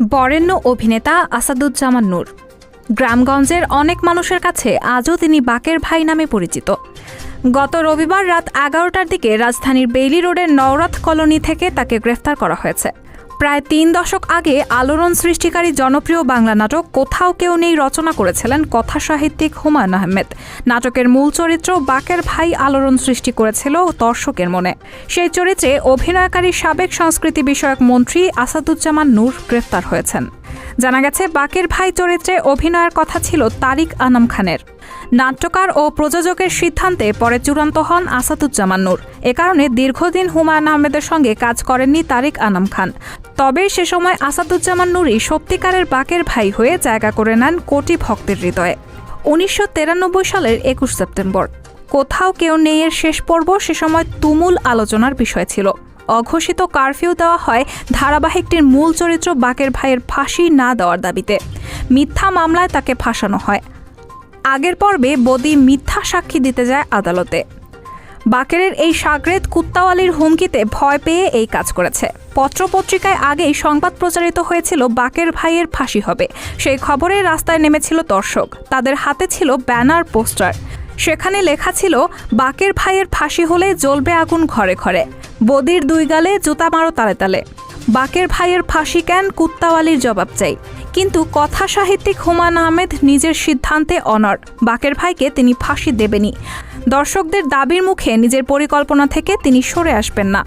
বরেণ্য অভিনেতা আসাদুজ্জামান নূর। গ্রামগঞ্জের অনেক মানুষের কাছে আজও তিনি বাকের ভাই নামে পরিচিত। গত রবিবার রাত 11টার দিকে রাজধানীর বেইলি রোডের নওরাত কলোনি থেকে তাকে গ্রেফতার করা হয়েছে। প্রায় 3 দশক আগে আলোড়ন সৃষ্টিকারী জনপ্রিয় বাংলা নাটক কোথাও কেউ নেই রচনা করেছিলেন কথাসাহিত্যিক হুমায়ূন আহমেদ। নাটকের মূল চরিত্র বাকের ভাই আলোড়ন সৃষ্টি করেছিল দর্শকের মনে। সেই চরিত্রে অভিনয়কারী সাবেক সংস্কৃতি বিষয়ক মন্ত্রী আসাদুজ্জামান নূর গ্রেফতার হয়েছেন। জানা গেছে, বাকের ভাই চরিত্রে অভিনয়ের কথা ছিল তারিক আনাম খানের। নাট্যকার ও প্রযোজকের সিদ্ধান্তে পরে চূড়ান্ত হন আসাদুজ্জামান নূর। এ কারণে দীর্ঘদিন হুমায়ূন আহমেদের সঙ্গে কাজ করেননি তারিক আনাম খান। তবে সে সময় আসাদুজ্জামান নূরই সত্যিকারের বাকের ভাই হয়ে জায়গা করে নেন কোটি ভক্তের হৃদয়ে। 1993 সালের 21 সেপ্টেম্বর কোথাও কেউ নেই এর শেষ পর্ব সে সময় তুমুল আলোচনার বিষয় ছিল। অঘোষিত কারফিউ দেওয়া হয় ধারাবাহিকটির মূল চরিত্র বাকের ভাইয়ের ফাঁসি না দেওয়ার দাবিতে। মিথ্যা মামলায় তাকে ফাঁসানো হয়। আগের পর্বে বদি মিথ্যা সাক্ষী দিতে যায় আদালতে। বাকেরের এই সাগরেদ কুত্তাওয়ালির হুমকিতে ভয় পেয়ে এই কাজ করেছে। পত্রপত্রিকায় আগেই সংবাদ প্রচারিত হয়েছিল বাকের ভাইয়ের ফাঁসি হবে। সেই খবরে রাস্তায় নেমেছিল দর্শক। তাদের হাতে ছিল ব্যানার, পোস্টার। সেখানে লেখা ছিল, বাকের ভাইয়ের ফাঁসি হলে জ্বলবে আগুন ঘরে ঘরে, বদির 2 গালে জুতা মারো তালে তালে, বাকের ভাইয়ের ফাঁসি কেন, কুত্তাওয়ালির জবাব চাই। কিন্তু কথা সাহিত্যিক হুমায়ূন আহমেদ নিজের সিদ্ধান্তে অনড়। বাকের ভাইকে তিনি ফাঁসি দেবেনই। দর্শকদের দাবির মুখে নিজের পরিকল্পনা থেকে তিনি সরে আসবেন না।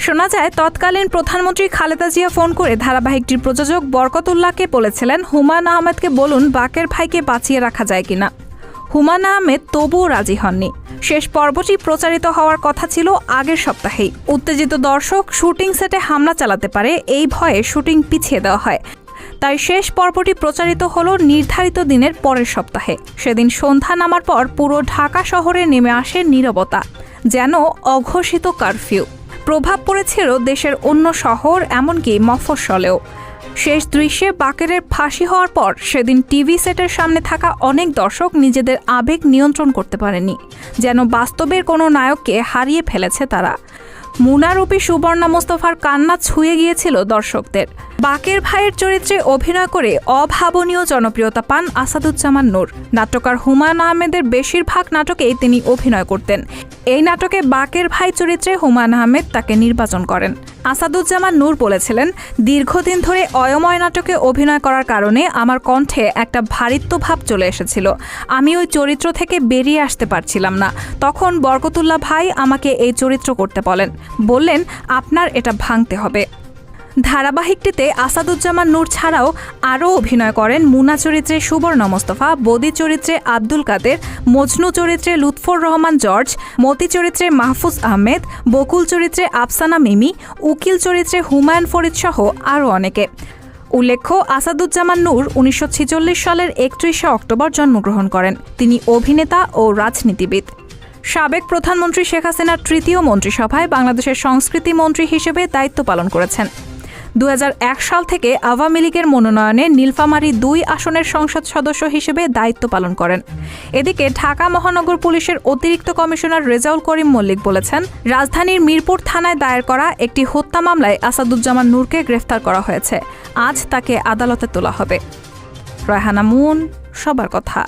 শোনা যায়, তৎকালীন প্রধানমন্ত্রী খালেদা জিয়া ফোন করে ধারাবাহিকটির প্রযোজক বরকতুল্লাহকে বলেছিলেন, হুমায়ূন আহমেদকে বলুন বাকের ভাইকে বাঁচিয়ে রাখা যায় কিনা। হুমায়ূন আহমেদ তবুও রাজি হননি। শেষ পর্বটি প্রচারিত হওয়ার কথা ছিল আগের সপ্তাহেই। উত্তেজিত দর্শক শুটিং সেটে হামলা চালাতে পারে এই ভয়ে শুটিং পিছিয়ে দেওয়া হয়। তাই শেষ পর্বটি প্রচারিত হলো নির্ধারিত দিনের পরের সপ্তাহে। সেদিন সন্ধ্যা নামার পর পুরো ঢাকা শহরে নেমে আসে নীরবতা, যেন অঘোষিত কারফিউ। প্রভাব পড়েছিল দেশের অন্য শহর, এমনকি মফস্বলেও। শেষ দৃশ্যে বাকেরের ফাঁসি হওয়ার পর সেদিন টিভি সেটের সামনে থাকা অনেক দর্শক নিজেদের আবেগ নিয়ন্ত্রণ করতে পারেনি। যেন বাস্তবের কোনো নায়ককে হারিয়ে ফেলেছে তারা। মুনারূপী সুবর্ণা মোস্তফার কান্না ছুঁয়ে গিয়েছিল দর্শকদের। বাকের ভাইয়ের চরিত্রে অভিনয় করে অভাবনীয় জনপ্রিয়তা পান আসাদুজ্জামান নূর। নাট্যকার হুমায়ূন আহমেদের বেশিরভাগ নাটকেই তিনি অভিনয় করতেন। এই নাটকে বাকের ভাই চরিত্রে হুমায়ূন আহমেদ তাকে নির্বাচন করেন। আসাদুজ্জামান নূর বলেছিলেন, দীর্ঘদিন ধরে অয়ময় নাটকে অভিনয় করার কারণে আমার কণ্ঠে একটা ভারিত্ব ভাব চলে এসেছিল। আমি ওই চরিত্র থেকে বেরিয়ে আসতে পারছিলাম না। তখন বরকতুল্লাহ ভাই আমাকে এই চরিত্র করতে বললেন, আপনার এটা ভাঙতে হবে। ধারাবাহিকটিতে আসাদুজ্জামান নূর ছাড়াও আরও অভিনয় করেন মুনা চরিত্রে সুবর্ণা মোস্তফা, বদি চরিত্রে আব্দুল কাদের, মজনু চরিত্রে লুৎফর রহমান জর্জ, মতি চরিত্রে মাহফুজ আহমেদ, বকুল চরিত্রে আফসানা মিমি, উকিল চরিত্রে হুমায়ুন ফরিদ সহ আরও অনেকে। উল্লেখ্য, আসাদুজ্জামান নূর 1946 সালের 31 অক্টোবর জন্মগ্রহণ করেন। তিনি অভিনেতা ও রাজনীতিবিদ। সাবেক প্রধানমন্ত্রী শেখ হাসিনার 3য় মন্ত্রিসভায় বাংলাদেশের সংস্কৃতি মন্ত্রী হিসেবে দায়িত্ব পালন করেছেন। 2001 সাল থেকে আওয়ামী লীগের মনোনয়নে নীলফামারী 2 আসনের সংসদ সদস্য হিসেবে দায়িত্ব পালন করেন। এদিকে ঢাকা মহানগর পুলিশের অতিরিক্ত কমিশনার রেজাউল করিম মল্লিক বলেছেন, রাজধানীর মিরপুর থানায় দায়ের করা একটি হত্যা মামলায় আসাদুজ্জামান নূরকে গ্রেফতার করা হয়েছে। আজ তাকে আদালতে তোলা হবে। রায়হানা মুন, সবার কথা।